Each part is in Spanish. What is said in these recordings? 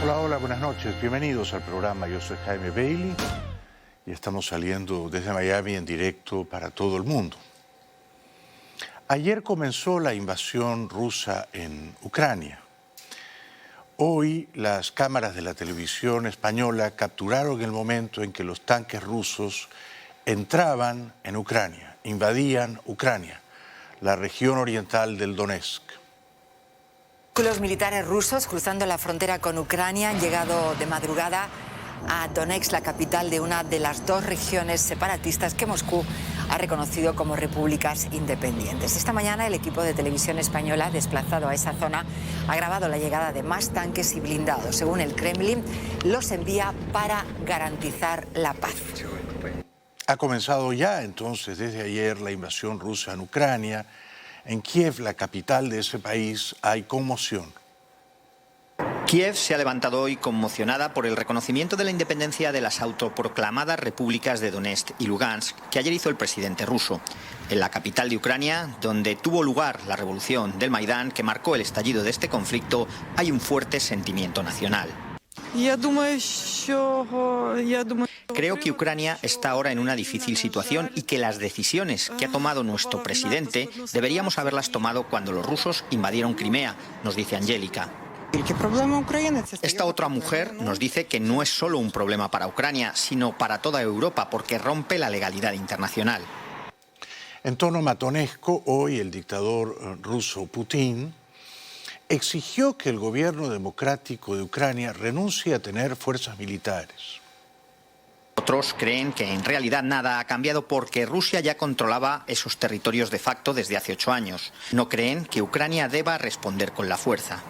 Hola, hola, buenas noches. Bienvenidos al programa. Yo soy Jaime Bailey y estamos saliendo desde Miami en directo para todo el mundo. Ayer comenzó la invasión rusa en Ucrania. Hoy las cámaras de la televisión española capturaron el momento en que los tanques rusos entraban en Ucrania, invadían Ucrania, la región oriental del Donetsk. Los militares rusos cruzando la frontera con Ucrania han llegado de madrugada a Donetsk, la capital de una de las dos regiones separatistas que Moscú ha reconocido como repúblicas independientes. Esta mañana el equipo de televisión española desplazado a esa zona ha grabado la llegada de más tanques y blindados. Según el Kremlin, los envía para garantizar la paz. Ha comenzado ya entonces desde ayer la invasión rusa en Ucrania. En Kiev, la capital de ese país, hay conmoción. Kiev se ha levantado hoy conmocionada por el reconocimiento de la independencia de las autoproclamadas repúblicas de Donetsk y Lugansk que ayer hizo el presidente ruso. En la capital de Ucrania, donde tuvo lugar la revolución del Maidán que marcó el estallido de este conflicto, hay un fuerte sentimiento nacional. Creo que Ucrania está ahora en una difícil situación y que las decisiones que ha tomado nuestro presidente deberíamos haberlas tomado cuando los rusos invadieron Crimea, nos dice Angélica. Esta otra mujer nos dice que no es solo un problema para Ucrania, sino para toda Europa, porque rompe la legalidad internacional. En tono matonesco, hoy el dictador ruso Putin exigió que el gobierno democrático de Ucrania renuncie a tener fuerzas militares. Otros creen que en realidad nada ha cambiado porque Rusia ya controlaba esos territorios de facto desde hace 8 años. No creen que Ucrania deba responder con la fuerza.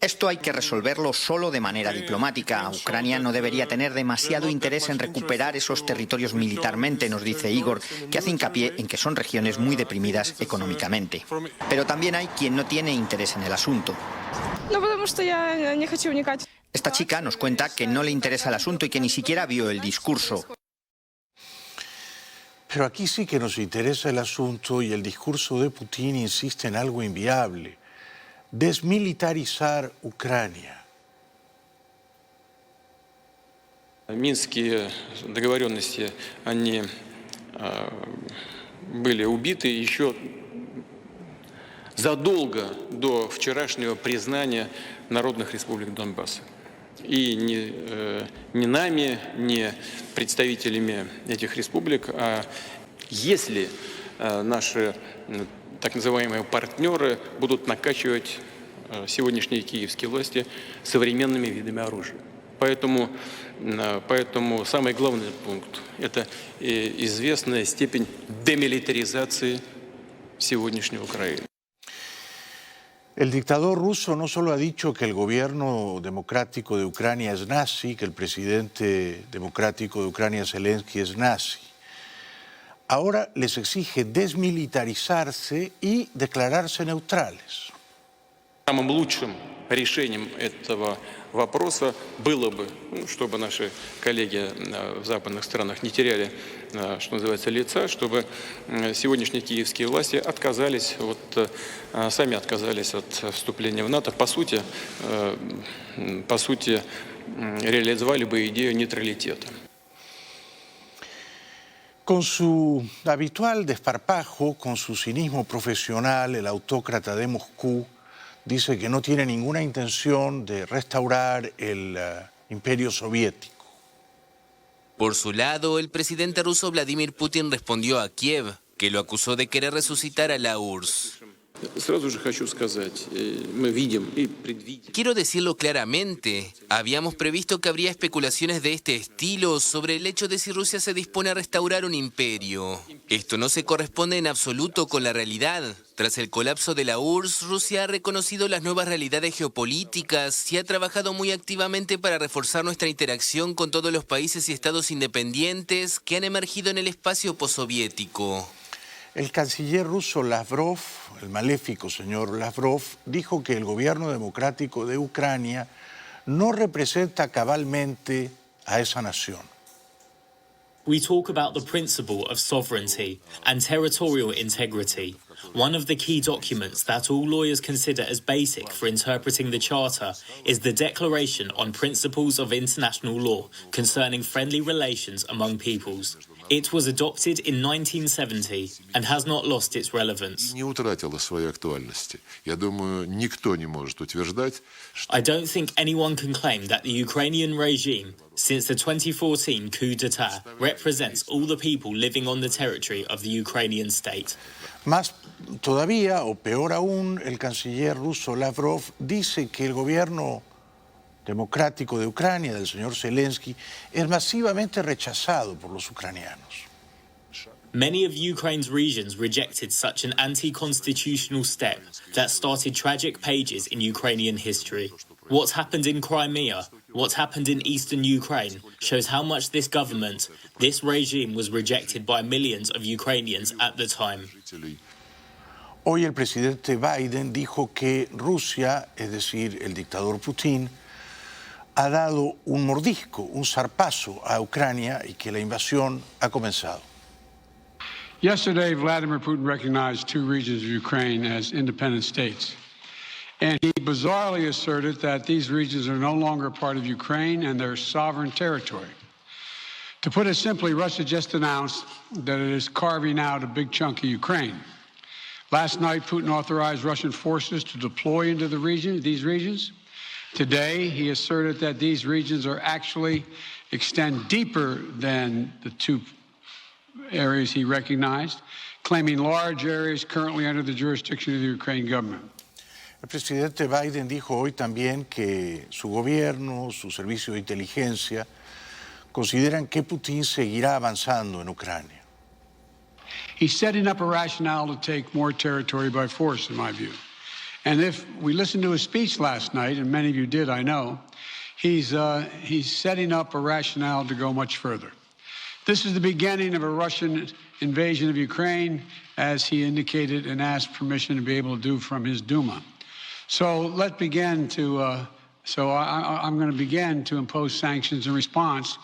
Esto hay que resolverlo solo de manera diplomática. Ucrania no debería tener demasiado interés en recuperar esos territorios militarmente, nos dice Igor, que hace hincapié en que son regiones muy deprimidas económicamente. Pero también hay quien no tiene interés en el asunto. Esta chica nos cuenta que no le interesa el asunto y que ni siquiera vio el discurso. Pero aquí sí que nos interesa el asunto y el discurso de Putin insiste en algo inviable: desmilitarizar Ucrania. Минские договоренности, они были убиты еще задолго до вчерашнего признания народных республик Донбасса. И не нами, не представителями этих республик, а если наши так называемые партнеры будут накачивать сегодняшние киевские власти современными видами оружия. Поэтому самый главный пункт – это известная степень демилитаризации сегодняшней Украины. El dictador ruso no solo ha dicho que el gobierno democrático de Ucrania es nazi, que el presidente democrático de Ucrania, Zelensky, es nazi. Ahora les exige desmilitarizarse y declararse neutrales. Самым лучшим решением этого вопроса было бы, чтобы наши коллеги в западных странах не теряли, что называется, лица, чтобы сегодняшние киевские власти сами отказались от вступления в НАТО. По сути, реализовали бы идею нейтралитета. Con su habitual desparpajo, con su cinismo profesional, el autócrata de Moscú dice que no tiene ninguna intención de restaurar el imperio soviético. Por su lado, el presidente ruso Vladimir Putin respondió a Kiev, que lo acusó de querer resucitar a la URSS. Quiero decirlo claramente, habíamos previsto que habría especulaciones de este estilo sobre el hecho de si Rusia se dispone a restaurar un imperio. Esto no se corresponde en absoluto con la realidad. Tras el colapso de la URSS, Rusia ha reconocido las nuevas realidades geopolíticas y ha trabajado muy activamente para reforzar nuestra interacción con todos los países y estados independientes que han emergido en el espacio postsoviético. El canciller ruso Lavrov, el maléfico señor Lavrov, dijo que el gobierno democrático de Ucrania no representa cabalmente a esa nación. We talk about the principle of sovereignty and territorial integrity. One of the key documents that all lawyers consider as basic for interpreting the Charter is the Declaration on Principles of International Law concerning friendly relations among peoples. It was adopted in 1970 and has not lost its relevance. Не утратила своей актуальности. Я думаю, никто не может утверждать, I don't think anyone can claim that the Ukrainian regime, since the 2014 coup d'etat, represents all the people living on the territory of the Ukrainian state. Más todavía, o peor aún, el canciller ruso Lavrov dice que el gobierno democrático de Ucrania, del señor Zelensky, es masivamente rechazado por los ucranianos. Many of Ukraine's regions rejected such an anti-constitutional step that started tragic pages in Ukrainian history. What's happened in Crimea, what's happened in eastern Ukraine, shows how much this government, this regime was rejected by millions of Ukrainians at the time. Hoy el presidente Biden dijo que Rusia, es decir, el dictador Putin, ha dado un mordisco, un zarpazo a Ucrania y que la invasión ha comenzado. Yesterday, Vladimir Putin recognized two regions of Ukraine as independent states. And he bizarrely asserted that these regions are no longer part of Ukraine and their sovereign territory. To put it simply, Russia just announced that it is carving out a big chunk of Ukraine. Last night, Putin authorized Russian forces to deploy into these regions. Today, he asserted that these regions are actually extend deeper than the two areas he recognized, claiming large areas currently under the jurisdiction of the Ukraine government. El presidente Biden dijo hoy también que su gobierno, su servicio de inteligencia, consideran que Putin seguirá avanzando en Ucrania. He's setting up a rationale to take more territory by force, in my view. And if we listened to his speech last night, and many of you did, I know, he's setting up a rationale to go much further. This is the beginning of a Russian invasion of Ukraine, as he indicated and asked permission to be able to do from his Duma. So let's begin to, I'm going to begin to impose sanctions in response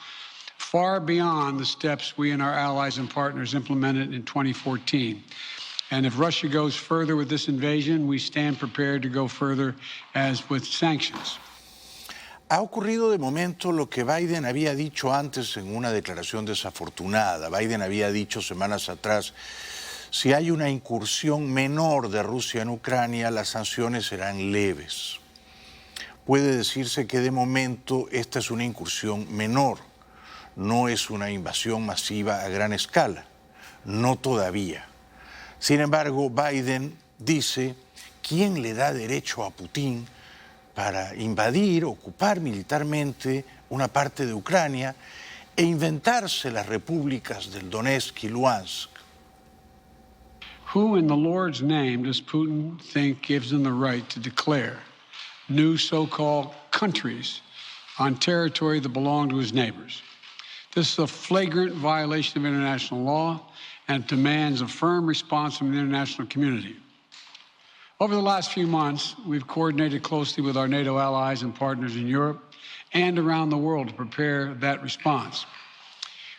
far beyond the steps we and our allies and partners implemented in 2014. And if Russia goes further with this invasion, we stand prepared to go further as with sanctions. Ha ocurrido de momento lo que Biden había dicho antes en una declaración desafortunada. Biden había dicho semanas atrás, si hay una incursión menor de Rusia en Ucrania, las sanciones serán leves. Puede decirse que de momento esta es una incursión menor, no es una invasión masiva a gran escala, no todavía. Sin embargo, Biden dice, ¿quién le da derecho a Putin para invadir, ocupar militarmente una parte de Ucrania e inventarse las repúblicas del Donetsk y Luhansk? Who in the Lord's name does Putin think gives him the right to declare new so-called countries on territory that belong to his neighbors? This is a flagrant violation of international law and demands a firm response from the international community. Over the last few months, we've coordinated closely with our NATO allies and partners in Europe and around the world to prepare that response.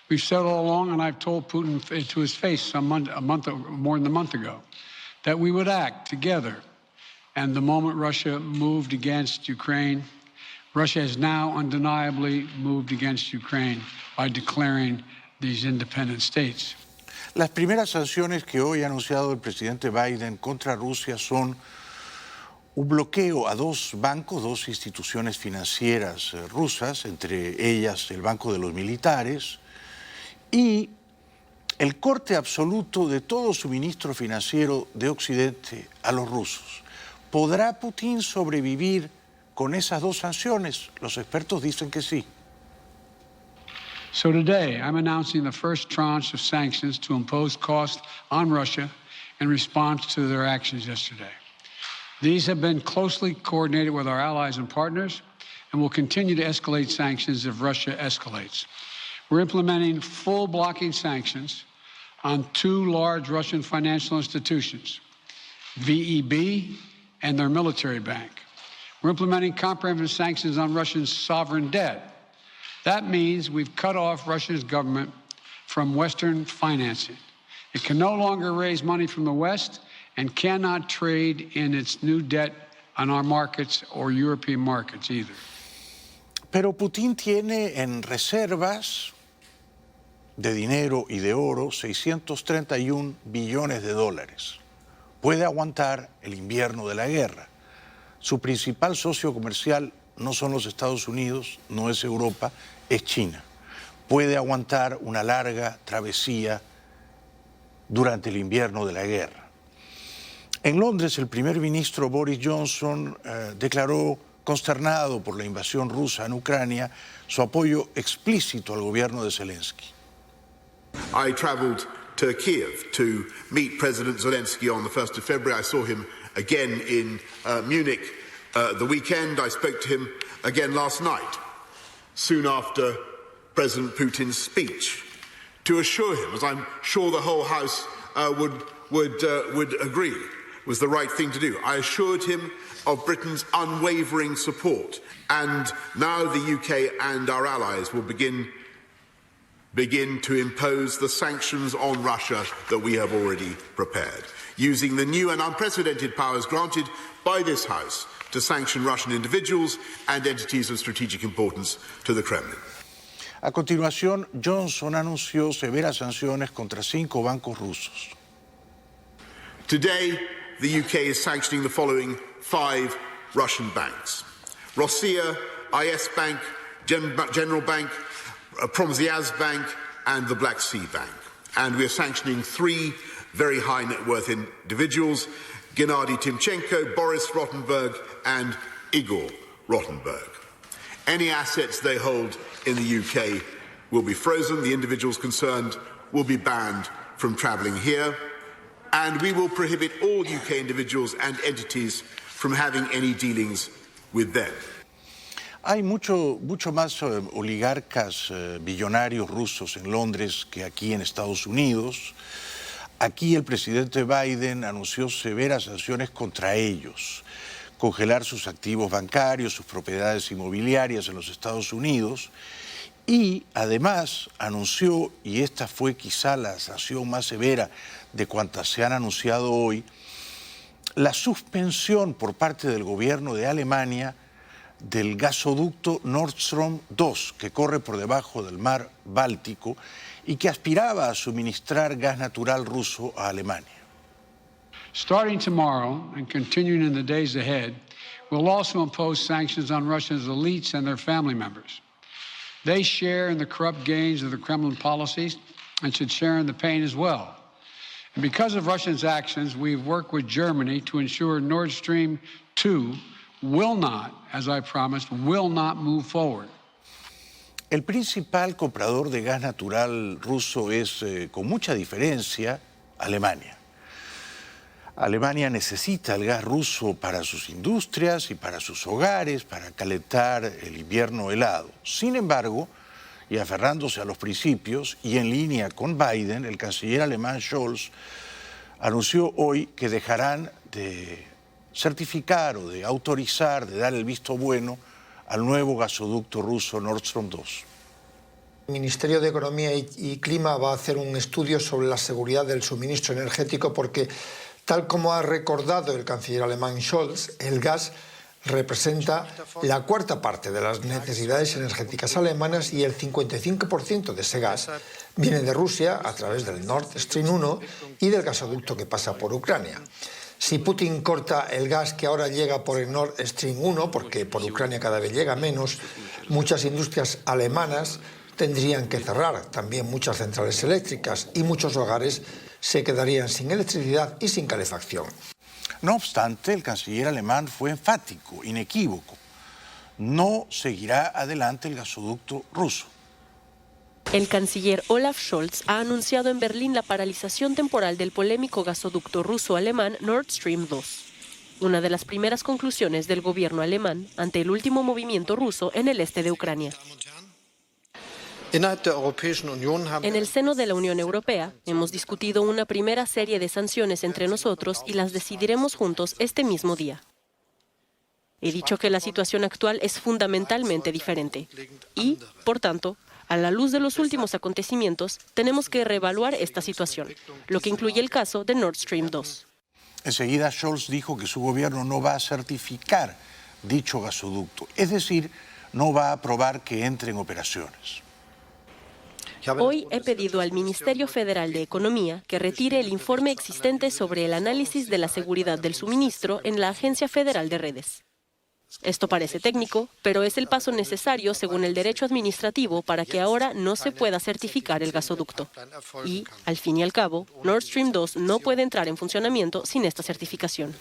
We've said all along, and I've told Putin to his face more than a month ago, that we would act together. And the moment Russia moved against Ukraine, Russia has now undeniably moved against Ukraine by declaring these independent states. Las primeras sanciones que hoy ha anunciado el presidente Biden contra Rusia son un bloqueo a dos bancos, dos instituciones financieras rusas, entre ellas el Banco de los Militares, y el corte absoluto de todo suministro financiero de Occidente a los rusos. ¿Podrá Putin sobrevivir con esas dos sanciones? Los expertos dicen que sí. So today, I'm announcing the first tranche of sanctions to impose costs on Russia in response to their actions yesterday. These have been closely coordinated with our allies and partners and will continue to escalate sanctions if Russia escalates. We're implementing full blocking sanctions on two large Russian financial institutions, VEB and their military bank. We're implementing comprehensive sanctions on Russian sovereign debt. That means we've cut off Russia's government from Western financing. It can no longer raise money from the West and cannot trade in its new debt on our markets or European markets either. Pero Putin tiene en reservas de dinero y de oro 631 billones de dólares. Puede aguantar el invierno de la guerra. Su principal socio comercial no son los Estados Unidos, no es Europa, es China. Puede aguantar una larga travesía durante el invierno de la guerra. En Londres, el primer ministro Boris Johnson declaró consternado por la invasión rusa en Ucrania su apoyo explícito al gobierno de Zelensky. I traveled to Kiev to meet President Zelensky on the 1st of February. I saw him again in Munich the weekend. I spoke to him again last night, soon after President Putin's speech, to assure him, as I'm sure the whole House would agree, was the right thing to do. I assured him of Britain's unwavering support, and now the UK and our allies will begin to impose the sanctions on Russia that we have already prepared, using the new and unprecedented powers granted by this House to sanction Russian individuals and entities of strategic importance to the Kremlin. A continuación, Johnson anunció severas sanciones contra 5 bancos rusos. Today, the UK is sanctioning the following 5 Russian banks: Rossiya, IS Bank, General Bank, Promzyaz Bank, and the Black Sea Bank. And we are sanctioning 3 very high net worth individuals: Gennady Timchenko, Boris Rottenberg, and Igor Rottenberg. Any assets they hold in the UK will be frozen. The individuals concerned will be banned from travelling here. And we will prohibit all UK individuals and entities from having any dealings with them. Hay mucho más oligarcas billonarios rusos en Londres que aquí en Estados Unidos. Aquí el presidente Biden anunció severas sanciones contra ellos, congelar sus activos bancarios, sus propiedades inmobiliarias en los Estados Unidos, y además anunció, y esta fue quizá la sanción más severa de cuantas se han anunciado hoy, la suspensión por parte del gobierno de Alemania del gasoducto Nord Stream 2, que corre por debajo del mar Báltico y que aspiraba a suministrar gas natural ruso a Alemania. Starting tomorrow and continuing in the days ahead, we'll also impose sanctions on Russia's elites and their family members. They share in the corrupt gains of the Kremlin policies and should share in the pain as well. And because of Russia's actions, we've worked with Germany to ensure Nord Stream 2 will not, as I promised, will not move forward. El principal comprador de gas natural ruso es, con mucha diferencia, Alemania. Alemania necesita el gas ruso para sus industrias y para sus hogares, para calentar el invierno helado. Sin embargo, y aferrándose a los principios y en línea con Biden, el canciller alemán Scholz anunció hoy que dejarán de certificar o de autorizar, de dar el visto bueno al nuevo gasoducto ruso Nord Stream 2. El Ministerio de Economía y Clima va a hacer un estudio sobre la seguridad del suministro energético porque, tal como ha recordado el canciller alemán Scholz, el gas representa la 1/4 parte de las necesidades energéticas alemanas y el 55% de ese gas viene de Rusia a través del Nord Stream 1 y del gasoducto que pasa por Ucrania. Si Putin corta el gas que ahora llega por el Nord Stream 1, porque por Ucrania cada vez llega menos, muchas industrias alemanas tendrían que cerrar, también muchas centrales eléctricas, y muchos hogares se quedarían sin electricidad y sin calefacción. No obstante, el canciller alemán fue enfático, inequívoco. No seguirá adelante el gasoducto ruso. El canciller Olaf Scholz ha anunciado en Berlín la paralización temporal del polémico gasoducto ruso-alemán Nord Stream 2, una de las primeras conclusiones del gobierno alemán ante el último movimiento ruso en el este de Ucrania. En el seno de la Unión Europea hemos discutido una primera serie de sanciones entre nosotros y las decidiremos juntos este mismo día. He dicho que la situación actual es fundamentalmente diferente y, por tanto, A la luz de los últimos acontecimientos, tenemos que reevaluar esta situación, lo que incluye el caso de Nord Stream 2. Enseguida Scholz dijo que su gobierno no va a certificar dicho gasoducto, es decir, no va a aprobar que entre en operaciones. Hoy he pedido al Ministerio Federal de Economía que retire el informe existente sobre el análisis de la seguridad del suministro en la Agencia Federal de Redes. Esto parece técnico, pero es el paso necesario según el derecho administrativo para que ahora no se pueda certificar el gasoducto. Y, al fin y al cabo, Nord Stream 2 no puede entrar en funcionamiento sin esta certificación.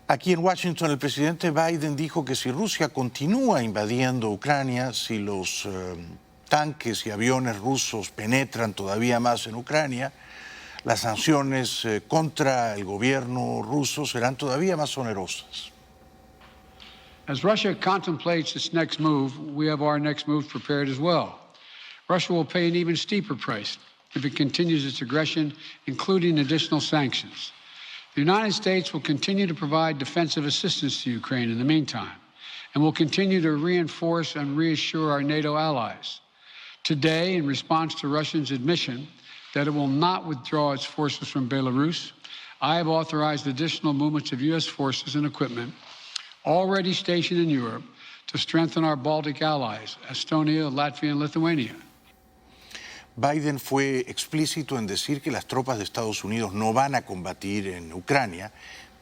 Aquí en Washington, el presidente Biden dijo que si Rusia continúa invadiendo Ucrania, si los tanques y aviones rusos penetran todavía más en Ucrania, las sanciones contra el gobierno ruso serán todavía más onerosas. As Russia contemplates its next move, we have our next move prepared as well. Russia will pay an even steeper price if it continues its aggression, including additional sanctions. The United States will continue to provide defensive assistance to Ukraine in the meantime, and will continue to reinforce and reassure our NATO allies. Today, in response to Russia's admission that it will not withdraw its forces from Belarus, I have authorized additional movements of U.S. forces and equipment already stationed in Europe to strengthen our Baltic allies, Estonia, Latvia, and Lithuania. Biden fue explícito en decir que las tropas de Estados Unidos no van a combatir en Ucrania,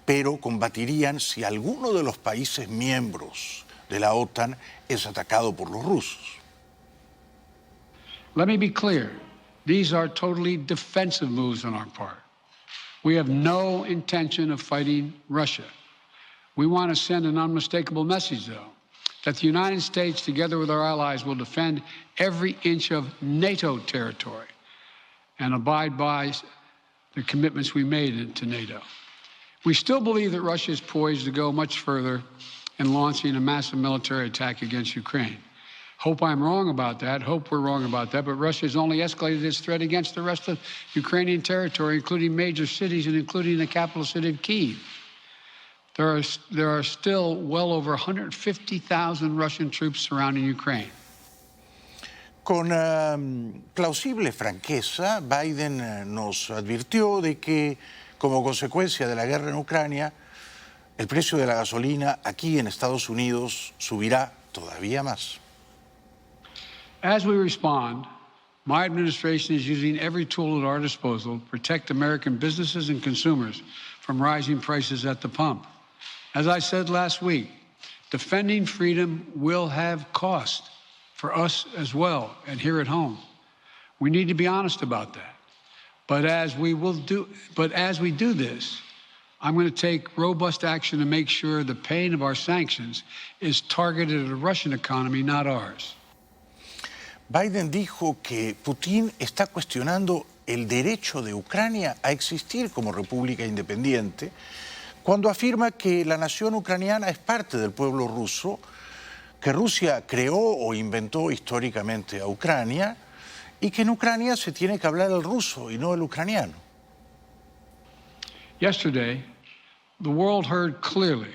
pero combatirían si alguno de los países miembros de la OTAN es atacado por los rusos. Let me be clear. These are totally defensive moves on our part. We have no intention of fighting Russia. We want to send an unmistakable message, though, that the United States, together with our allies, will defend every inch of NATO territory and abide by the commitments we made to NATO. We still believe that Russia is poised to go much further in launching a massive military attack against Ukraine. Hope I'm wrong about that. Hope we're wrong about that. But Russia has only escalated its threat against the rest of Ukrainian territory, including major cities and including the capital city of Kyiv. There are still well over 150,000 Russian troops surrounding Ukraine. Con plausible franqueza, Biden nos advirtió de que, como consecuencia de la guerra en Ucrania, el precio de la gasolina aquí en Estados Unidos subirá todavía más. As we respond, my administration is using every tool at our disposal to protect American businesses and consumers from rising prices at the pump. As I said last week, defending freedom will have cost for us as well and here at home. We need to be honest about that. But as we do this, I'm going to take robust action to make sure the pain of our sanctions is targeted at the Russian economy, not ours. Biden dijo que Putin está cuestionando el derecho de Ucrania a existir como república independiente cuando afirma que la nación ucraniana es parte del pueblo ruso, que Rusia creó o inventó históricamente a Ucrania y que en Ucrania se tiene que hablar el ruso y no el ucraniano. Yesterday, the world heard clearly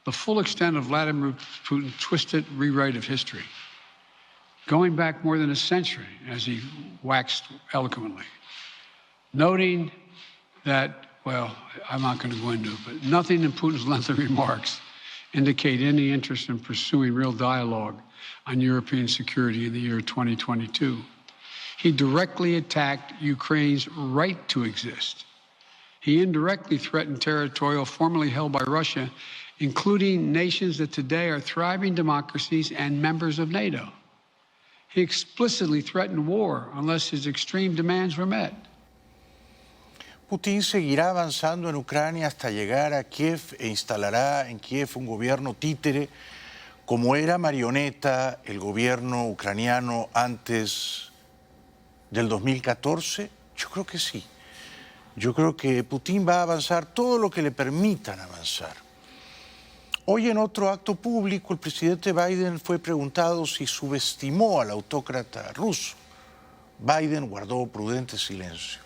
the full extent of Vladimir Putin's twisted rewrite of history, going back more than a century, as he waxed eloquently, noting that, well, I'm not going to go into it, but nothing in Putin's lengthy remarks indicate any interest in pursuing real dialogue on European security in the year 2022. He directly attacked Ukraine's right to exist. He indirectly threatened territory formerly held by Russia, including nations that today are thriving democracies and members of NATO. He explicitly threatened war unless his extreme demands were met. Putin seguirá avanzando en Ucrania hasta llegar a Kiev e instalará en Kiev un gobierno títere como era marioneta el gobierno ucraniano antes del 2014. Yo creo que sí. Yo creo que Putin va a avanzar todo lo que le permitan avanzar. Hoy en otro acto público el presidente Biden fue preguntado si subestimó al autócrata ruso. Biden guardó prudente silencio.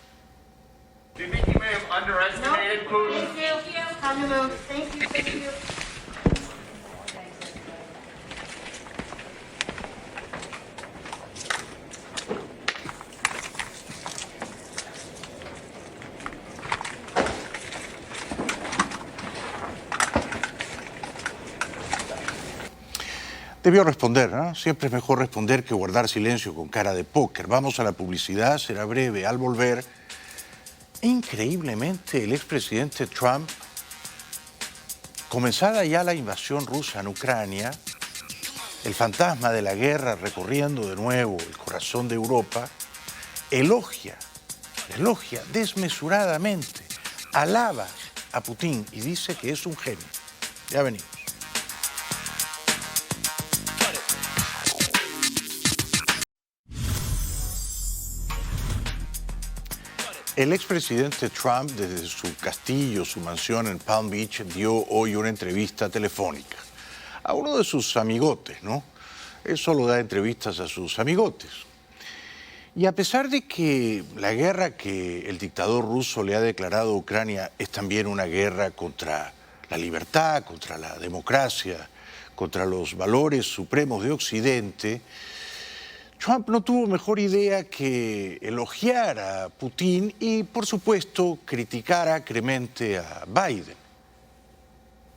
Do you think you may have underestimated Putin? Thank you. Time to move. Thank you. Debió responder, ¿no? Siempre es mejor responder que guardar silencio con cara de póker. Vamos a la publicidad, será breve. Al volver, increíblemente, el expresidente Trump, comenzada ya la invasión rusa en Ucrania, el fantasma de la guerra recorriendo de nuevo el corazón de Europa, elogia desmesuradamente, alaba a Putin y dice que es un genio. Ya venimos. El expresidente Trump, desde su castillo, su mansión en Palm Beach, dio hoy una entrevista telefónica a uno de sus amigotes, ¿no? Él solo da entrevistas a sus amigotes. Y a pesar de que la guerra que el dictador ruso le ha declarado a Ucrania es también una guerra contra la libertad, contra la democracia, contra los valores supremos de Occidente, Trump no tuvo mejor idea que elogiar a Putin y, por supuesto, criticar acremente a Biden.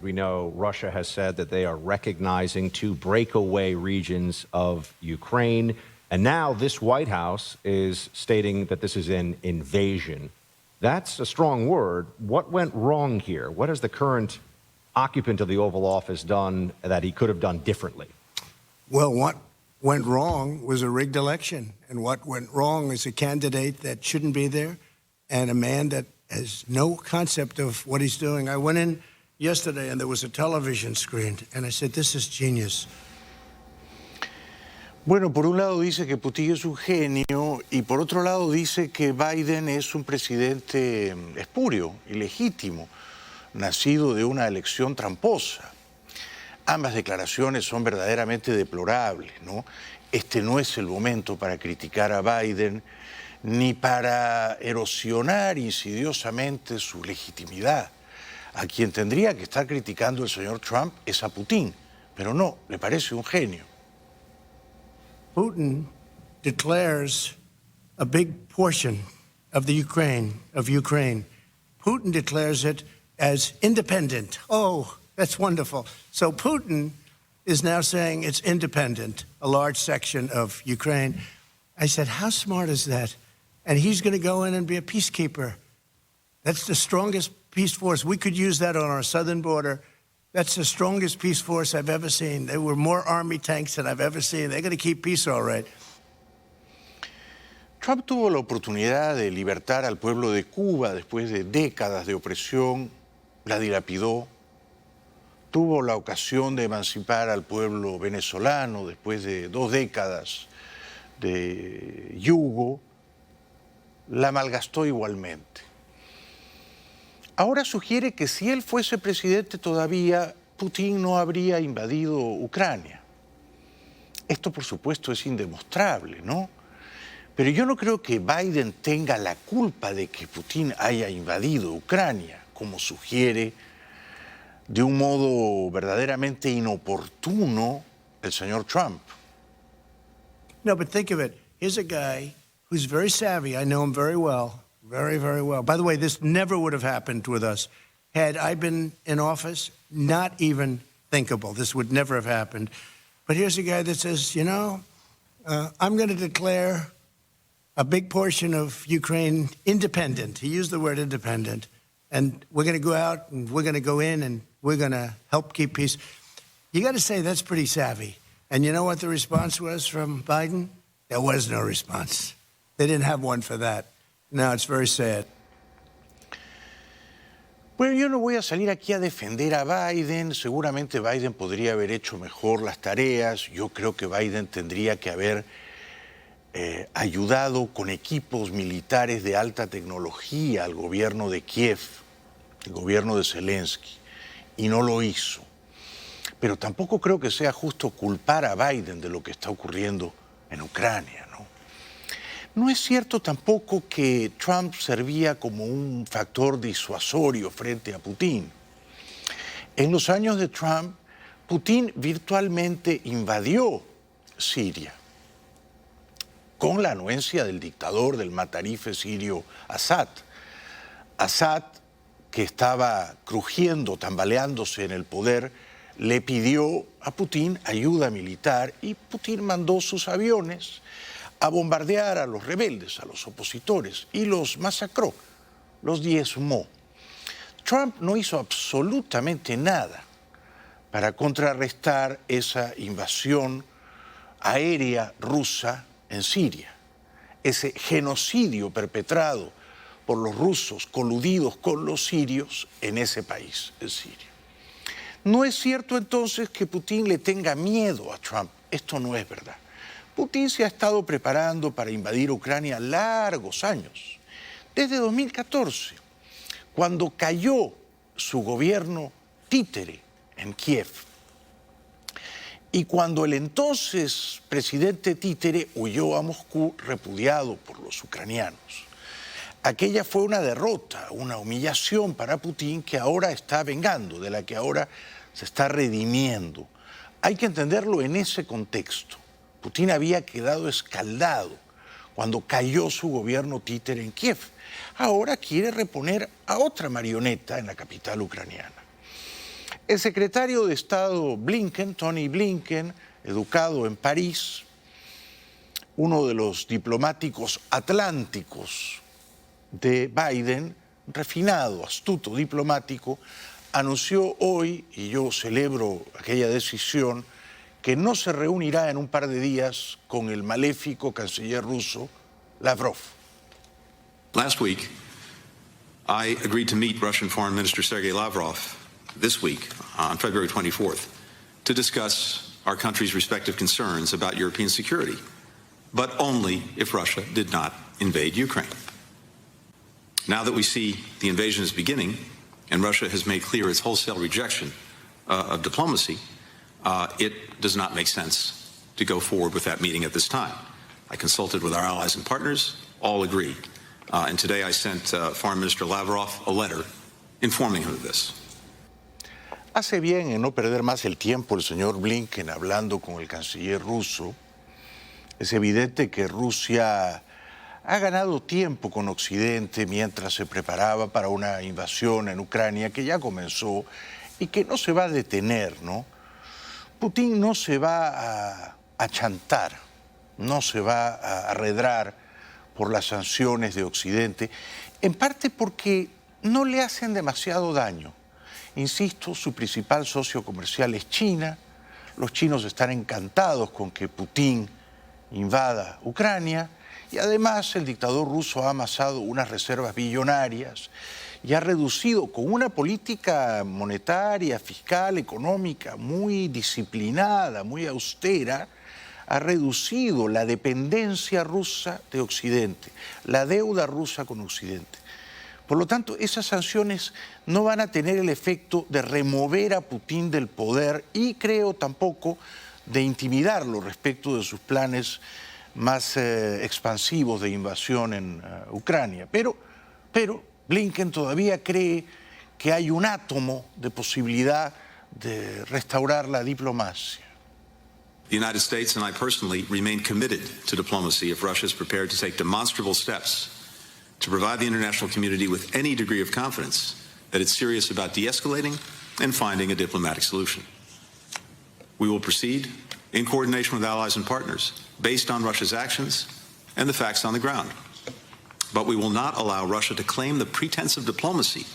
We know Russia has said that they are recognizing two breakaway regions of Ukraine, and now this White House is stating that this is an invasion. That's a strong word. What went wrong here? What has the current occupant of the Oval Office done that he could have done differently? Well, what went wrong was a rigged election, and what went wrong is a candidate that shouldn't be there and a man that has no concept of what he's doing. I went in yesterday and there was a television screen and I said, this is genius. Bueno, por un lado dice que Putin es un genio y por otro lado dice que Biden es un presidente espurio, ilegítimo, nacido de una elección tramposa. Ambas declaraciones son verdaderamente deplorables, ¿no? Este no es el momento para criticar a Biden ni para erosionar insidiosamente su legitimidad. A quien tendría que estar criticando el señor Trump es a Putin, pero no, le parece un genio. Putin declares a big portion of Ukraine. Putin declares it as independent. Oh, that's wonderful. So Putin is now saying it's independent, a large section of Ukraine. I said, how smart is that? And he's going to go in and be a peacekeeper. That's the strongest peace force. We could use that on our southern border. That's the strongest peace force I've ever seen. There were more army tanks than I've ever seen. They're going to keep peace all right. Trump tuvo la oportunidad de libertar al pueblo de Cuba después de décadas de opresión, la dilapidó. Tuvo la ocasión de emancipar al pueblo venezolano después de 2 décadas de yugo, la malgastó igualmente. Ahora sugiere que si él fuese presidente todavía, Putin no habría invadido Ucrania. Esto, por supuesto, es indemostrable, ¿no? Pero yo no creo que Biden tenga la culpa de que Putin haya invadido Ucrania, como sugiere de un modo verdaderamente inoportuno el señor Trump. No, but think of it. Here's a guy who's very savvy. I know him very well. Very, very well. By the way, this never would have happened with us. Had I been in office, not even thinkable. This would never have happened. But here's a guy that says, you know, I'm going to declare a big portion of Ukraine independent. He used the word independent. And we're going to go out and we're going to go in and we're going to help keep peace. You got to say that's pretty savvy. And you know what the response was from Biden? There was no response. They didn't have one for that. No, it's very sad. Bueno, yo no voy a salir aquí a defender a Biden. Seguramente Biden podría haber hecho mejor las tareas. Yo creo que Biden tendría que haber ayudado con equipos militares de alta tecnología al gobierno de Kiev, el gobierno de Zelensky, y no lo hizo. Pero tampoco creo que sea justo culpar a Biden de lo que está ocurriendo en Ucrania, ¿no? No es cierto tampoco que Trump servía como un factor disuasorio frente a Putin. En los años de Trump, Putin virtualmente invadió Siria con la anuencia del dictador, del matarife sirio Assad. Assad, que estaba crujiendo, tambaleándose en el poder, le pidió a Putin ayuda militar y Putin mandó sus aviones a bombardear a los rebeldes, a los opositores, y los masacró, los diezmó. Trump no hizo absolutamente nada para contrarrestar esa invasión aérea rusa en Siria, ese genocidio perpetrado por los rusos coludidos con los sirios en ese país, en Siria. No es cierto entonces que Putin le tenga miedo a Trump. Esto no es verdad. Putin se ha estado preparando para invadir Ucrania largos años. Desde 2014, cuando cayó su gobierno títere en Kiev, y cuando el entonces presidente títere huyó a Moscú repudiado por los ucranianos. Aquella fue una derrota, una humillación para Putin que ahora está vengando, de la que ahora se está redimiendo. Hay que entenderlo en ese contexto. Putin había quedado escaldado cuando cayó su gobierno títere en Kiev. Ahora quiere reponer a otra marioneta en la capital ucraniana. El secretario de Estado Blinken, Tony Blinken, educado en París, uno de los diplomáticos atlánticos de Biden, refinado, astuto diplomático, anunció hoy, y yo celebro aquella decisión, que no se reunirá en un par de días con el maléfico canciller ruso Lavrov. Last week, I agreed to meet Russian Foreign Minister Sergei Lavrov this week, on February 24th, to discuss our countries' respective concerns about European security, but only if Russia did not invade Ukraine. Now that we see the invasion is beginning, and Russia has made clear its wholesale rejection of diplomacy, it does not make sense to go forward with that meeting at this time. I consulted with our allies and partners, all agreed. And today I sent Foreign Minister Lavrov a letter informing him of this. Hace bien en no perder más el tiempo el señor Blinken hablando con el canciller ruso. Es evidente que Rusia ha ganado tiempo con Occidente mientras se preparaba para una invasión en Ucrania que ya comenzó y que no se va a detener, ¿no? Putin no se va a achantar, no se va a arredrar por las sanciones de Occidente, en parte porque no le hacen demasiado daño. Insisto, su principal socio comercial es China. Los chinos están encantados con que Putin invada Ucrania y además el dictador ruso ha amasado unas reservas billonarias y ha reducido con una política monetaria, fiscal, económica muy disciplinada, muy austera, ha reducido la dependencia rusa de Occidente, la deuda rusa con Occidente. Por lo tanto, esas sanciones no van a tener el efecto de remover a Putin del poder y creo tampoco de intimidarlo respecto de sus planes más expansivos de invasión en Ucrania. Pero Blinken todavía cree que hay un átomo de posibilidad de restaurar la diplomacia. The United States and I personally remain committed to diplomacy if Russia is prepared to take demonstrable steps to provide the international community with any degree of confidence that it's serious about de-escalating and finding a diplomatic solution. We will proceed in coordination with allies and partners based on Russia's actions and the facts on the ground. But we will not allow Russia to claim the pretense of diplomacy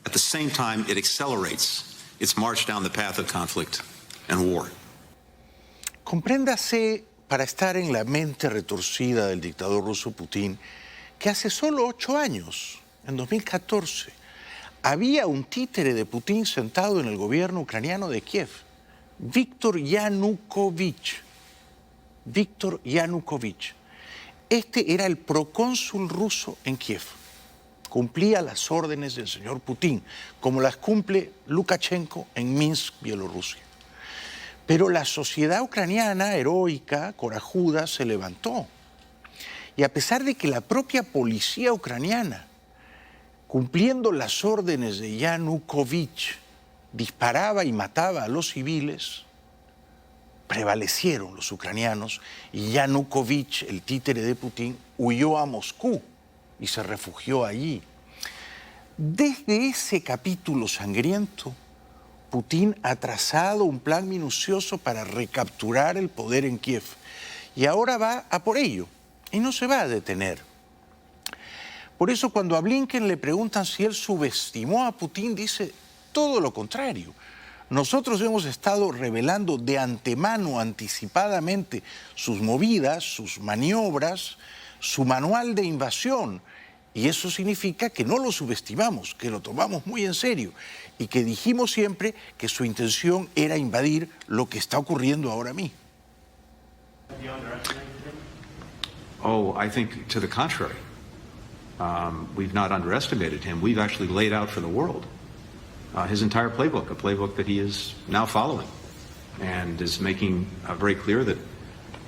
at the same time it accelerates its march down the path of conflict and war. Compréndase, para estar en la mente retorcida del dictador ruso Putin, que hace solo 8 años, en 2014, había un títere de Putin sentado en el gobierno ucraniano de Kiev, Víctor Yanukovych. Víctor Yanukovych. Este era el procónsul ruso en Kiev. Cumplía las órdenes del señor Putin, como las cumple Lukashenko en Minsk, Bielorrusia. Pero la sociedad ucraniana, heroica, corajuda, se levantó. Y a pesar de que la propia policía ucraniana, cumpliendo las órdenes de Yanukovych, disparaba y mataba a los civiles, prevalecieron los ucranianos y Yanukovych, el títere de Putin, huyó a Moscú y se refugió allí. Desde ese capítulo sangriento, Putin ha trazado un plan minucioso para recapturar el poder en Kiev y ahora va a por ello y no se va a detener. Por eso cuando a Blinken le preguntan si él subestimó a Putin, dice todo lo contrario. Nosotros hemos estado revelando de antemano, anticipadamente, sus movidas, sus maniobras, su manual de invasión. Y eso significa que no lo subestimamos, que lo tomamos muy en serio y que dijimos siempre que su intención era invadir lo que está ocurriendo ahora mismo. Oh, I think to the contrary. We've not underestimated him. We've actually laid out for the world his entire playbook, a playbook that he is now following and is making very clear that,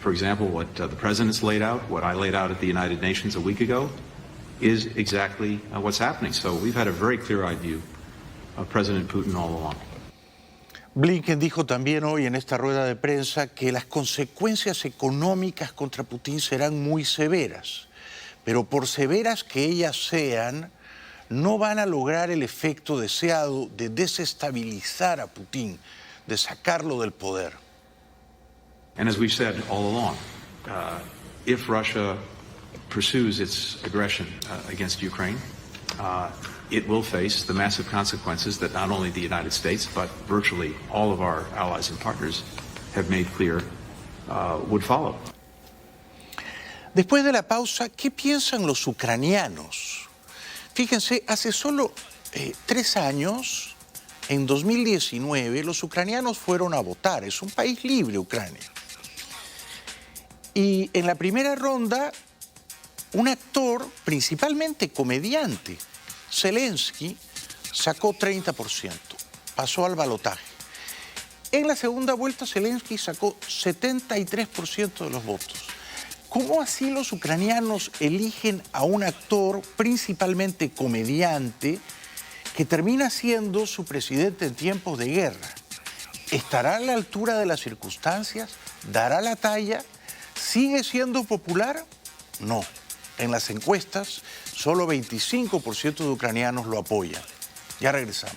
for example, what the president's laid out, what I laid out at the United Nations a week ago, is exactly what's happening. So we've had a very clear-eyed view of President Putin all along. Blinken dijo también hoy en esta rueda de prensa que las consecuencias económicas contra Putin serán muy severas, pero por severas que ellas sean, no van a lograr el efecto deseado de desestabilizar a Putin, de sacarlo del poder. And as we've said all along, if Russia pursues its aggression against Ukraine, it will face the massive consequences that not only the United States, but virtually all of our allies and partners have made clear would follow. Después de la pausa, ¿qué piensan los ucranianos? Fíjense, hace solo 3 años, en 2019, los ucranianos fueron a votar. Es un país libre, Ucrania. Y en la primera ronda, un actor, principalmente comediante, Zelensky, sacó 30%, pasó al balotaje. En la segunda vuelta, Zelensky sacó 73% de los votos. ¿Cómo así los ucranianos eligen a un actor, principalmente comediante, que termina siendo su presidente en tiempos de guerra? ¿Estará a la altura de las circunstancias? ¿Dará la talla? ¿Sigue siendo popular? No. En las encuestas, solo 25% de ucranianos lo apoyan. Ya regresamos.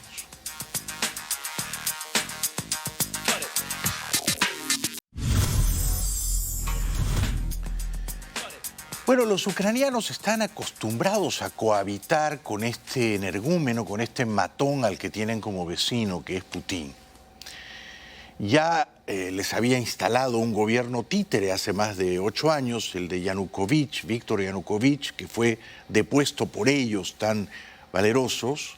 Bueno, los ucranianos están acostumbrados a cohabitar con este energúmeno, con este matón al que tienen como vecino, que es Putin. Ya les había instalado un gobierno títere hace más de 8 años, el de Yanukovych, Víctor Yanukovych, que fue depuesto por ellos tan valerosos.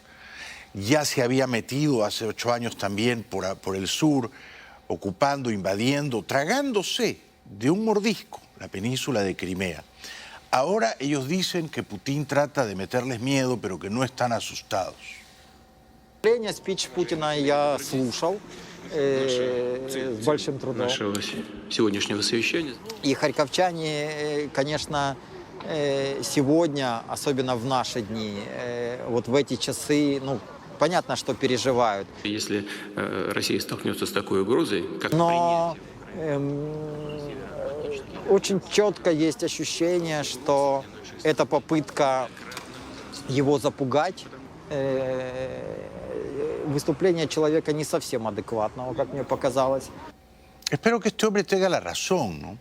Ya se había metido hace 8 años también por el sur, ocupando, invadiendo, tragándose de un mordisco la península de Crimea. Ahora ellos dicen que Putin trata de meterles miedo, pero que no están asustados. Спич Путина я слушал с большим трудом. Нашего сегодняшнего совещания. И харьковчане, конечно, сегодня, особенно в наши дни, вот в эти часы, ну, понятно, что переживают. Если Россия столкнется с такой угрозой, как Но очень четко есть ощущение, что это попытка его запугать. Выступление человека не совсем адекватного, как мне показалось. Espero que este hombre tenga la razón, ¿no?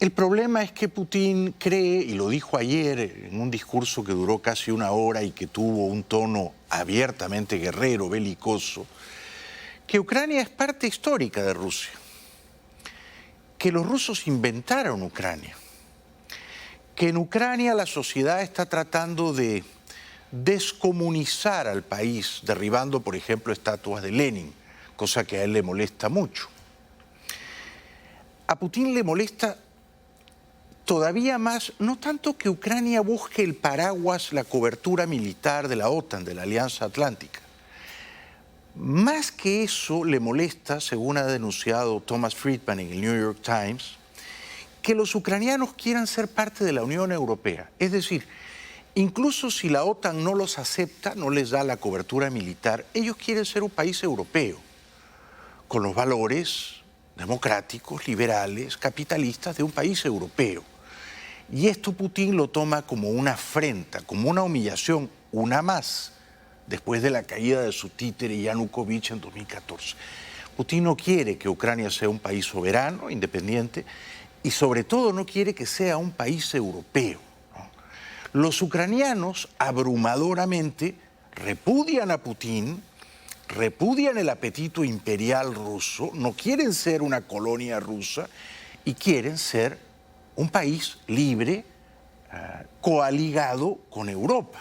El problema es que Putin cree, y lo dijo ayer en un discurso que duró casi 1 hora y que tuvo un tono abiertamente guerrero, belicoso, que Ucrania es parte histórica de Rusia, que los rusos inventaron Ucrania, que en Ucrania la sociedad está tratando de descomunizar al país, derribando, por ejemplo, estatuas de Lenin, cosa que a él le molesta mucho. A Putin le molesta todavía más, no tanto que Ucrania busque el paraguas, la cobertura militar de la OTAN, de la Alianza Atlántica. Más que eso le molesta, según ha denunciado Thomas Friedman en el New York Times, que los ucranianos quieran ser parte de la Unión Europea. Es decir, incluso si la OTAN no los acepta, no les da la cobertura militar, ellos quieren ser un país europeo, con los valores democráticos, liberales, capitalistas de un país europeo. Y esto Putin lo toma como una afrenta, como una humillación, una más, después de la caída de su títere Yanukovych en 2014. Putin no quiere que Ucrania sea un país soberano, independiente, y sobre todo no quiere que sea un país europeo, ¿no? Los ucranianos abrumadoramente repudian a Putin, repudian el apetito imperial ruso, no quieren ser una colonia rusa y quieren ser un país libre, coaligado con Europa.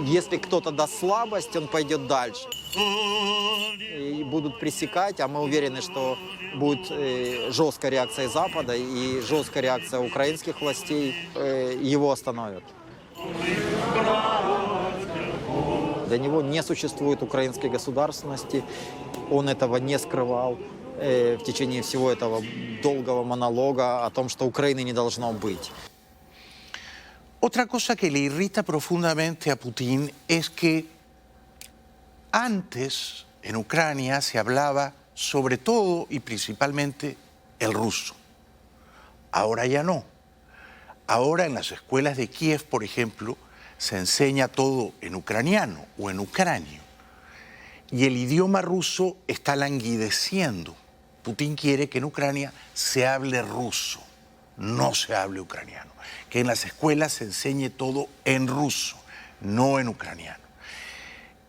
Если кто-то даст слабость, он пойдет дальше. И будут пресекать, а мы уверены, что будет жесткая реакция Запада и жесткая реакция украинских властей, его остановят. Для него не существует украинской государственности, он этого не скрывал в течение всего этого долгого монолога о том, что Украины не должно быть. Otra cosa que le irrita profundamente a Putin es que antes en Ucrania se hablaba sobre todo y principalmente el ruso. Ahora ya no. Ahora en las escuelas de Kiev, por ejemplo, se enseña todo en ucraniano o en ucranio. Y el idioma ruso está languideciendo. Putin quiere que en Ucrania se hable ruso, no se hable ucraniano. Que en las escuelas se enseñe todo en ruso, no en ucraniano.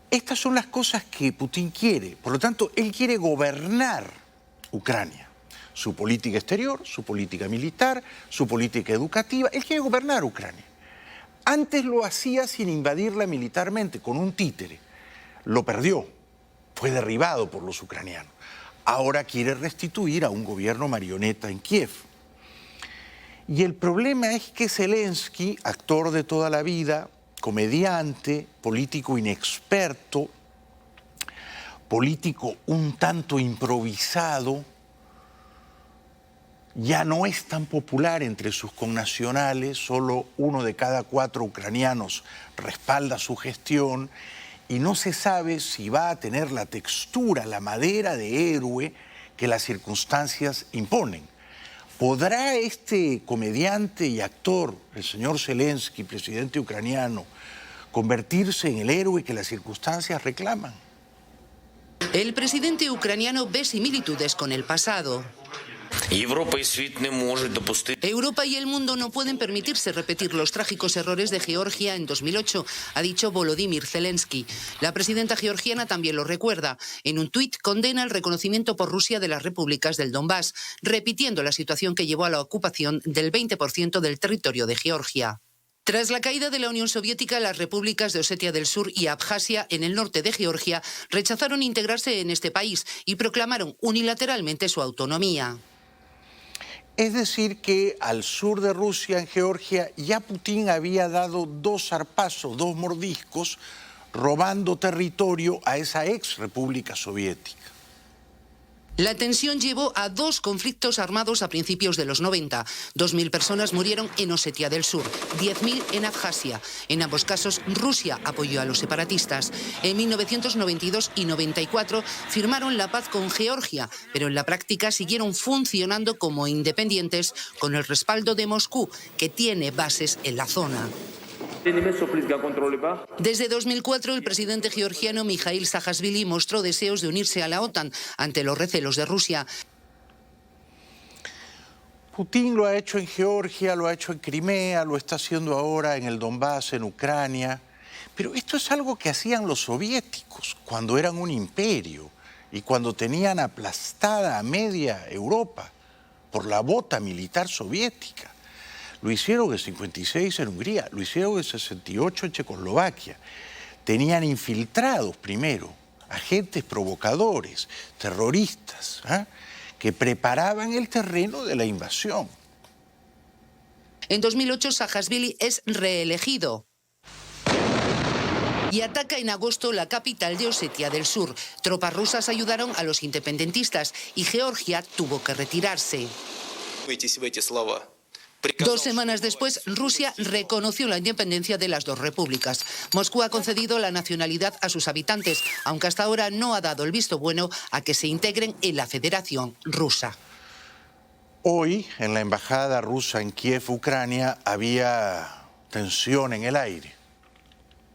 Estas son las cosas que Putin quiere. Por lo tanto, él quiere gobernar Ucrania. Su política exterior, su política militar, su política educativa. Él quiere gobernar Ucrania. Antes lo hacía sin invadirla militarmente, con un títere. Lo perdió. Fue derribado por los ucranianos. Ahora quiere restituir a un gobierno marioneta en Kiev. Y el problema es que Zelensky, actor de toda la vida, comediante, político inexperto, político un tanto improvisado, ya no es tan popular entre sus connacionales, solo 1 de cada 4 ucranianos respalda su gestión y no se sabe si va a tener la textura, la madera de héroe que las circunstancias imponen. ¿Podrá este comediante y actor, el señor Zelensky, presidente ucraniano, convertirse en el héroe que las circunstancias reclaman? El presidente ucraniano ve similitudes con el pasado. Europa y el mundo no pueden permitirse repetir los trágicos errores de Georgia en 2008, ha dicho Volodymyr Zelensky. La presidenta georgiana también lo recuerda. En un tuit condena el reconocimiento por Rusia de las repúblicas del Donbass, repitiendo la situación que llevó a la ocupación del 20% del territorio de Georgia. Tras la caída de la Unión Soviética, las repúblicas de Osetia del Sur y Abjasia, en el norte de Georgia, rechazaron integrarse en este país y proclamaron unilateralmente su autonomía. Es decir que al sur de Rusia, en Georgia, ya Putin había dado 2 zarpazos, 2 mordiscos, robando territorio a esa ex república soviética. La tensión llevó a 2 conflictos armados a principios de los 90. 2.000 personas murieron en Osetia del Sur, 10.000 en Abjasia. En ambos casos, Rusia apoyó a los separatistas. En 1992 y 94 firmaron la paz con Georgia, pero en la práctica siguieron funcionando como independientes con el respaldo de Moscú, que tiene bases en la zona. Desde 2004, el presidente georgiano Mikhail Saakashvili mostró deseos de unirse a la OTAN ante los recelos de Rusia. Putin lo ha hecho en Georgia, lo ha hecho en Crimea, lo está haciendo ahora en el Donbass, en Ucrania. Pero esto es algo que hacían los soviéticos cuando eran un imperio y cuando tenían aplastada a media Europa por la bota militar soviética. Lo hicieron en 56 en Hungría, lo hicieron en 68 en Checoslovaquia. Tenían infiltrados primero, agentes provocadores, terroristas, que preparaban el terreno de la invasión. En 2008, Saakashvili es reelegido y ataca en agosto la capital de Osetia del Sur. Tropas rusas ayudaron a los independentistas y Georgia tuvo que retirarse. 2 semanas después, Rusia reconoció la independencia de las 2 repúblicas. Moscú ha concedido la nacionalidad a sus habitantes, aunque hasta ahora no ha dado el visto bueno a que se integren en la Federación Rusa. Hoy, en la embajada rusa en Kiev, Ucrania, había tensión en el aire.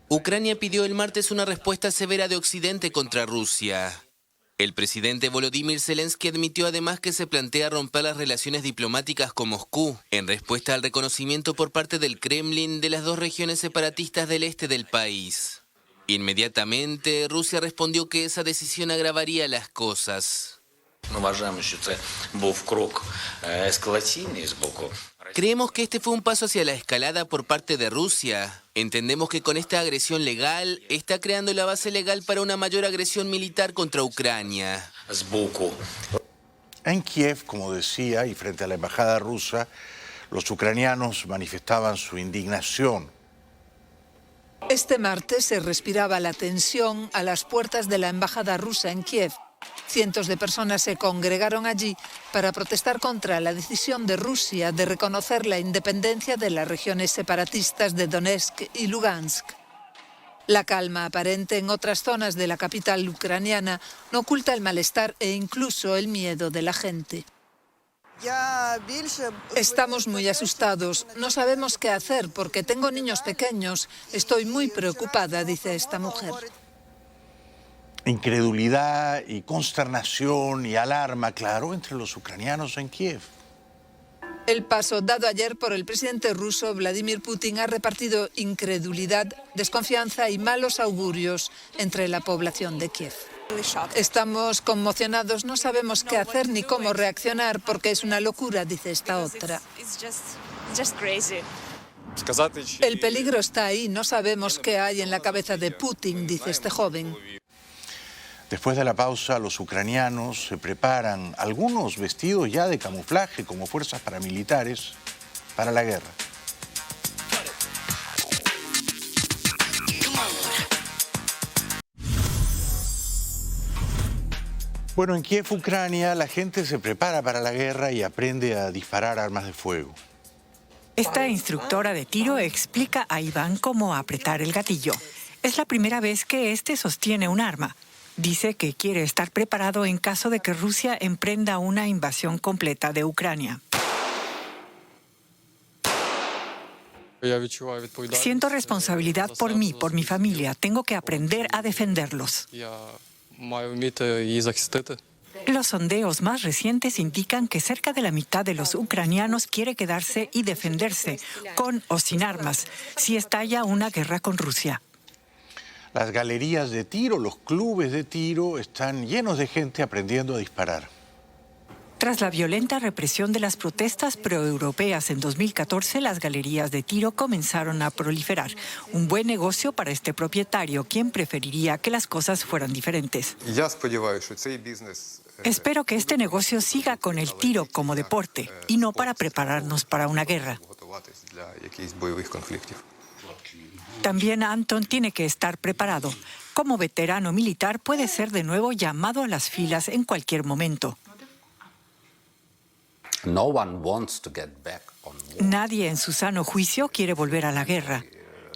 Ucrania pidió el martes una respuesta severa de Occidente contra Rusia. El presidente Volodymyr Zelensky admitió además que se plantea romper las relaciones diplomáticas con Moscú, en respuesta al reconocimiento por parte del Kremlin de las dos regiones separatistas del este del país. Inmediatamente, Rusia respondió que esa decisión agravaría las cosas. Creemos que este fue un paso hacia la escalada por parte de Rusia. Entendemos que con esta agresión legal está creando la base legal para una mayor agresión militar contra Ucrania. En Kiev, como decía, y frente a la embajada rusa, los ucranianos manifestaban su indignación. Este martes se respiraba la tensión a las puertas de la embajada rusa en Kiev. Cientos de personas se congregaron allí para protestar contra la decisión de Rusia de reconocer la independencia de las regiones separatistas de Donetsk y Lugansk. La calma aparente en otras zonas de la capital ucraniana no oculta el malestar e incluso el miedo de la gente. Estamos muy asustados, no sabemos qué hacer porque tengo niños pequeños. Estoy muy preocupada, dice esta mujer. Incredulidad y consternación y alarma, claro, entre los ucranianos en Kiev. El paso dado ayer por el presidente ruso Vladimir Putin ha repartido incredulidad, desconfianza y malos augurios entre la población de Kiev. Estamos conmocionados, no sabemos qué hacer ni cómo reaccionar porque es una locura, dice esta otra. El peligro está ahí, no sabemos qué hay en la cabeza de Putin, dice este joven. Después de la pausa, los ucranianos se preparan, algunos vestidos ya de camuflaje como fuerzas paramilitares, para la guerra. Bueno, en Kiev, Ucrania, la gente se prepara para la guerra y aprende a disparar armas de fuego. Esta instructora de tiro explica a Iván cómo apretar el gatillo. Es la primera vez que este sostiene un arma. Dice que quiere estar preparado en caso de que Rusia emprenda una invasión completa de Ucrania. Siento responsabilidad por mí, por mi familia. Tengo que aprender a defenderlos. Los sondeos más recientes indican que cerca de la mitad de los ucranianos quiere quedarse y defenderse, con o sin armas, si estalla una guerra con Rusia. Las galerías de tiro, los clubes de tiro están llenos de gente aprendiendo a disparar. Tras la violenta represión de las protestas proeuropeas en 2014, las galerías de tiro comenzaron a proliferar. Un buen negocio para este propietario, quien preferiría que las cosas fueran diferentes. Espero que este negocio siga con el tiro como deporte y no para prepararnos para una guerra. También Anton tiene que estar preparado. Como veterano militar puede ser de nuevo llamado a las filas en cualquier momento. Nadie en su sano juicio quiere volver a la guerra.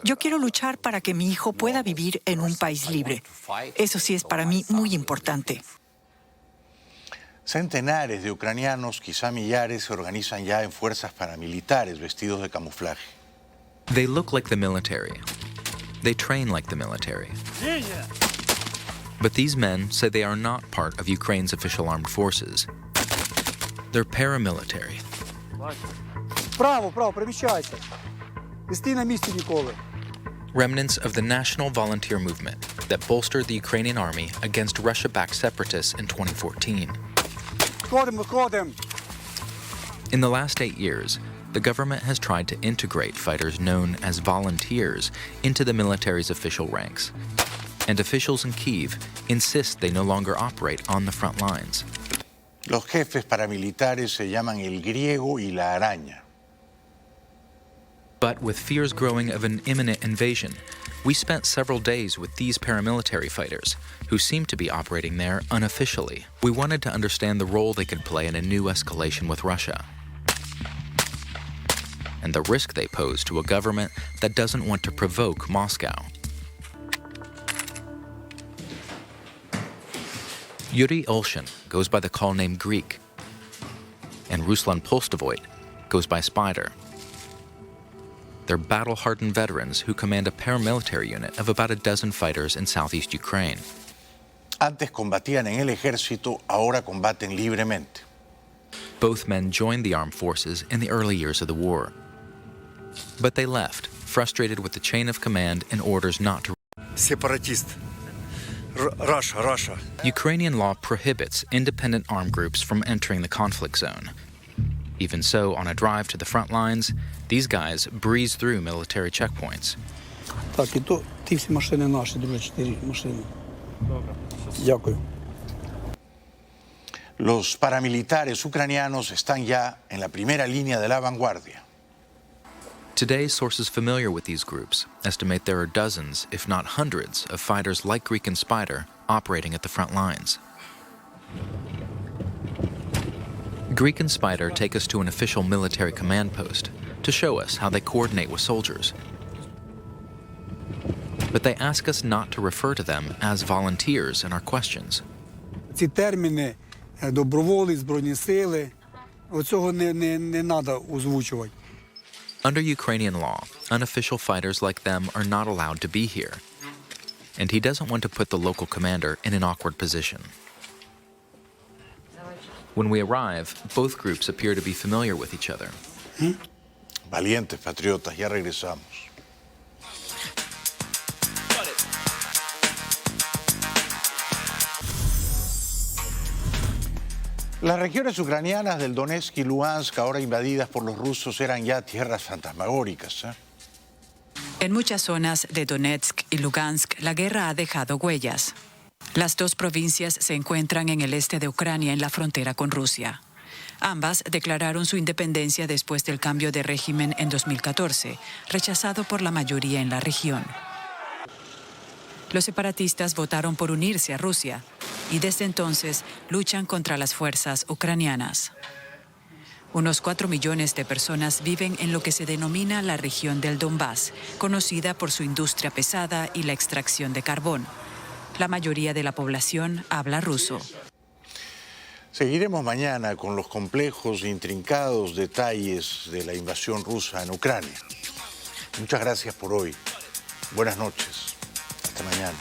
Yo quiero luchar para que mi hijo pueda vivir en un país libre. Eso sí es para mí muy importante. Centenares de ucranianos, quizá millares, se organizan ya en fuerzas paramilitares vestidos de camuflaje. They look like the military. They train like the military. But these men say they are not part of Ukraine's official armed forces. They're paramilitary. Remnants of the National Volunteer Movement that bolstered the Ukrainian army against Russia-backed separatists in 2014. In the last 8 years, the government has tried to integrate fighters known as volunteers into the military's official ranks. And officials in Kyiv insist they no longer operate on the front lines. Los jefes paramilitares se llaman el griego y la araña. But with fears growing of an imminent invasion, we spent several days with these paramilitary fighters, who seem to be operating there unofficially. We wanted to understand the role they could play in a new escalation with Russia, and the risk they pose to a government that doesn't want to provoke Moscow. Yuri Olshin goes by the call name Greek, and Ruslan Polstovoit goes by Spider. They're battle-hardened veterans who command a paramilitary unit of about a dozen fighters in southeast Ukraine. Antes combatían en el ejército, ahora combaten libremente. Both men joined the armed forces in the early years of the war. But they left, frustrated with the chain of command and orders not to. Separatist. Russia. Ukrainian law prohibits independent armed groups from entering the conflict zone. Even so, on a drive to the front lines, these guys breeze through military checkpoints. Так, і то ті всі машини наші, друзі, 4 машини. Добре. Дякую. Los paramilitares ucranianos están ya en la primera línea de la vanguardia. Today, sources familiar with these groups estimate there are dozens, if not hundreds, of fighters like Greek and Spider operating at the front lines. Greek and Spider take us to an official military command post to show us how they coordinate with soldiers. But they ask us not to refer to them as volunteers in our questions. Ці терміни доброволі, збройні сили, оцього не треба озвучувати. Under Ukrainian law, unofficial fighters like them are not allowed to be here. And he doesn't want to put the local commander in an awkward position. When we arrive, both groups appear to be familiar with each other. Valientes patriotas, ya regresamos. Las regiones ucranianas del Donetsk y Luhansk, ahora invadidas por los rusos, eran ya tierras fantasmagóricas. En muchas zonas de Donetsk y Lugansk, la guerra ha dejado huellas. Las dos provincias se encuentran en el este de Ucrania, en la frontera con Rusia. Ambas declararon su independencia después del cambio de régimen en 2014, rechazado por la mayoría en la región. Los separatistas votaron por unirse a Rusia y desde entonces luchan contra las fuerzas ucranianas. Unos 4 millones de personas viven en lo que se denomina la región del Donbass, conocida por su industria pesada y la extracción de carbón. La mayoría de la población habla ruso. Seguiremos mañana con los complejos e intrincados detalles de la invasión rusa en Ucrania. Muchas gracias por hoy. Buenas noches. Hasta mañana.